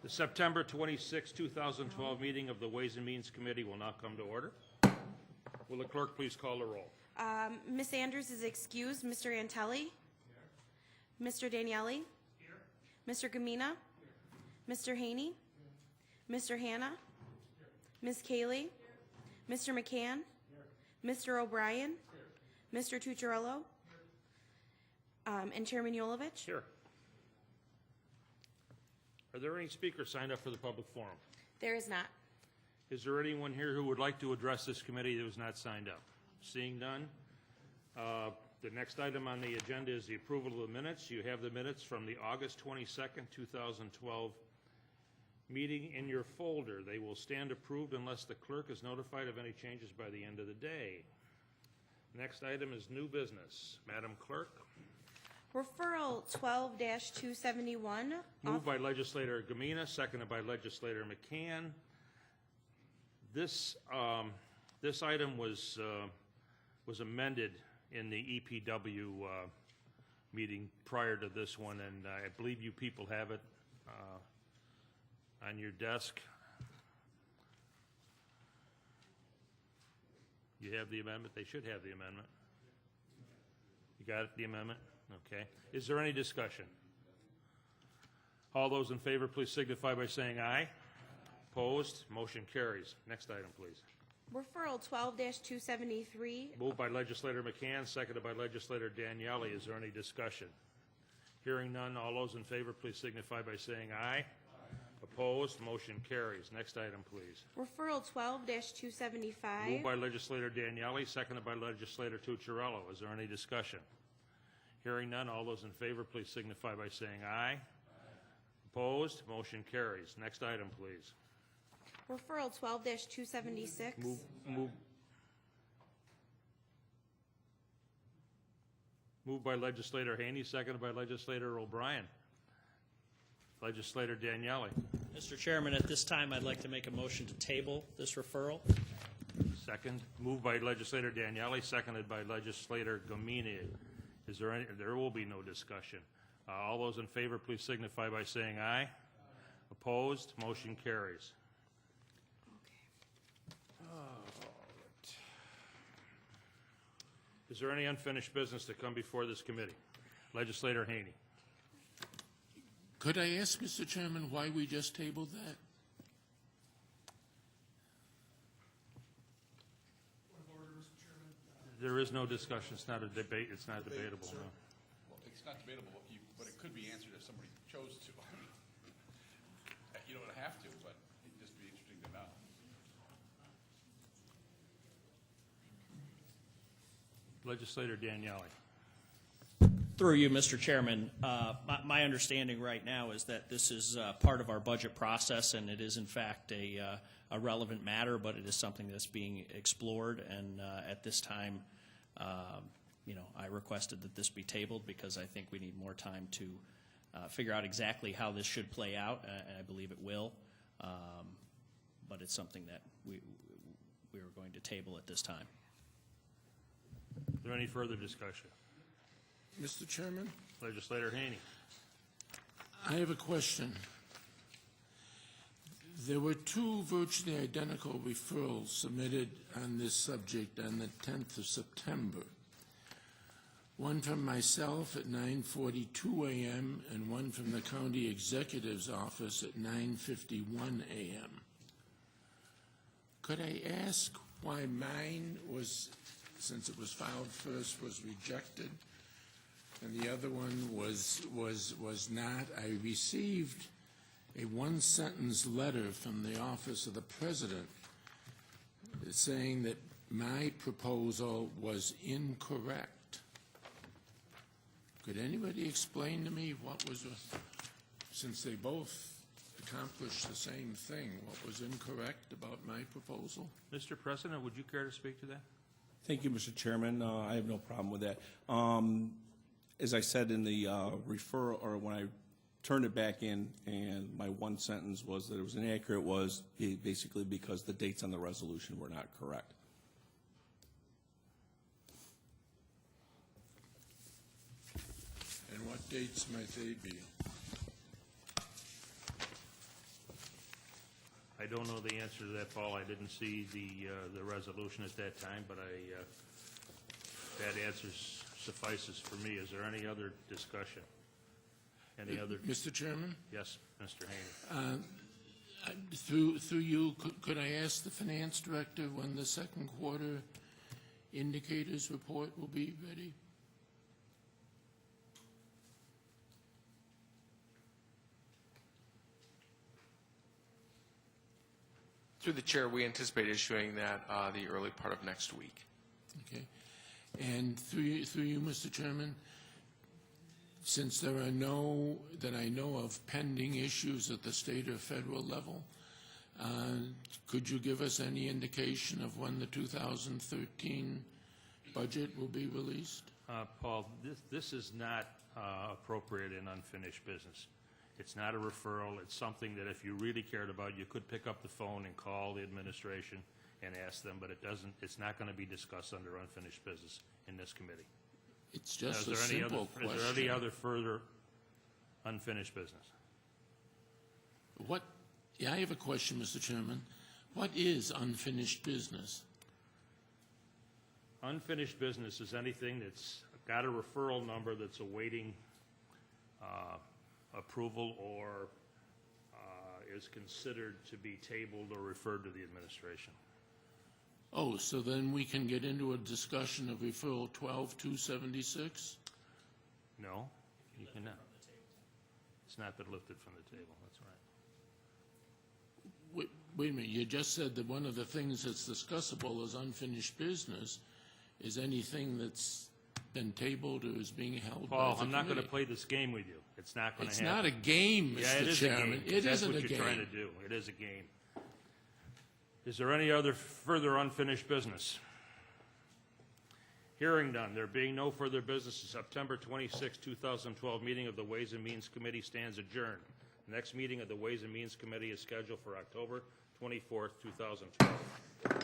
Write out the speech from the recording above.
The September 26, 2012 meeting of the Ways and Means Committee will now come to order. Will the clerk please call the roll? Ms. Andrews is excused. Mr. Antelli? Here. Mr. Daniele? Here. Mr. Gamina? Here. Mr. Haney? Here. Mr. Hanna? Here. Ms. Cayley? Here. Mr. McCann? Here. Mr. O'Brien? Here. Mr. Tucciarello? Here. And Chairman Yolovich? Here. Are there any speakers signed up for the public forum? There is not. Is there anyone here who would like to address this committee that was not signed up? Seeing none, the next item on the agenda is the approval of the minutes. You have the minutes from the August 22nd, 2012 meeting in your folder. They will stand approved unless the clerk is notified of any changes by the end of the day. Next item is new business. Madam Clerk. Referral 12-271. Moved by Legislator Gamina, seconded by Legislator McCann. This item was amended in the EPW meeting prior to this one, and I believe you people have it on your desk. You have the amendment? They should have the amendment. You got it, the amendment? Okay. Is there any discussion? All those in favor, please signify by saying aye. Opposed? Motion carries. Next item, please. Referral 12-273. Moved by Legislator McCann, seconded by Legislator Daniele. Is there any discussion? Hearing none, all those in favor, please signify by saying aye. Opposed? Motion carries. Next item, please. Referral 12-275. Moved by Legislator Daniele, seconded by Legislator Tucciarello. Is there any discussion? Hearing none, all those in favor, please signify by saying aye. Opposed? Motion carries. Next item, please. Referral 12-276. Moved by Legislator Haney, seconded by Legislator O'Brien. Legislator Daniele. Mr. Chairman, at this time, I'd like to make a motion to table this referral. Second. Moved by Legislator Daniele, seconded by Legislator Gamina. Is there any? There will be no discussion. All those in favor, please signify by saying aye. Opposed? Motion carries. Is there any unfinished business to come before this committee? Legislator Haney. Could I ask, Mr. Chairman, why we just tabled that? There is no discussion. It's not a debate. It's not debatable. No. Well, it's not debatable, but it could be answered if somebody chose to. You don't have to, but it'd just be interesting to know. Legislator Daniele. Through you, Mr. Chairman, my understanding right now is that this is part of our budget process, and it is in fact a relevant matter, but it is something that's being explored, and at this time, I requested that this be tabled because I think we need more time to figure out exactly how this should play out, and I believe it will, but it's something that we are going to table at this time. Is there any further discussion? Mr. Chairman? Legislator Haney. I have a question. There were two virtually identical referrals submitted on this subject on the 10th of September. One from myself at 9:42 a.m. and one from the County Executive's Office at 9:51 a.m. Could I ask why mine was, since it was filed first, was rejected and the other one was not? I received a one-sentence letter from the Office of the President saying that my proposal was incorrect. Could anybody explain to me what was, since they both accomplished the same thing, what was incorrect about my proposal? Mr. President, would you care to speak to that? Thank you, Mr. Chairman. I have no problem with that. As I said in the referral, or when I turned it back in, and my one sentence was that it was inaccurate, was basically because the dates on the resolution were not correct. And what dates might they be? I don't know the answer to that, Paul. I didn't see the resolution at that time, but that answer suffices for me. Is there any other discussion? Any other? Mr. Chairman, Yes, Mr. Haney. through you, could I ask the finance director when the second quarter indicators report will be ready? Through the chair, we anticipate issuing that the early part of next week. Okay. And through you, Mr. Chairman, since there are no, that I know of, pending issues at the state or federal level, could you give us any indication of when the 2013 budget will be released? Paul, this is not appropriate in unfinished business. It's not a referral. It's something that if you really cared about, you could pick up the phone and call the administration and ask them, but it's not going to be discussed under unfinished business in this committee. It's just a Is there simple question. Is there any other further unfinished business? Yeah, I have a question, Mr. Chairman. What is unfinished business? Unfinished business is anything that's got a referral number that's awaiting approval or is considered to be tabled or referred to the administration. Oh, so then we can get into a discussion of referral 12276? No, you cannot. It's not been lifted from the table, that's right. Wait a minute, you just said that one of the things that's discussable as unfinished business is anything that's been tabled or is being held by the Paul, I'm not going to committee. play this game with you. It's not going to It's happen. not a game, Yeah, it Mr. is a Chairman. game. It That's isn't what a you're trying to game. do. It is a game. Is there any other further unfinished business? Hearing none, there being no further business, the September 26, 2012 meeting of the Ways and Means Committee stands adjourned. The next meeting of the Ways and Means Committee is scheduled for October 24th, 2012.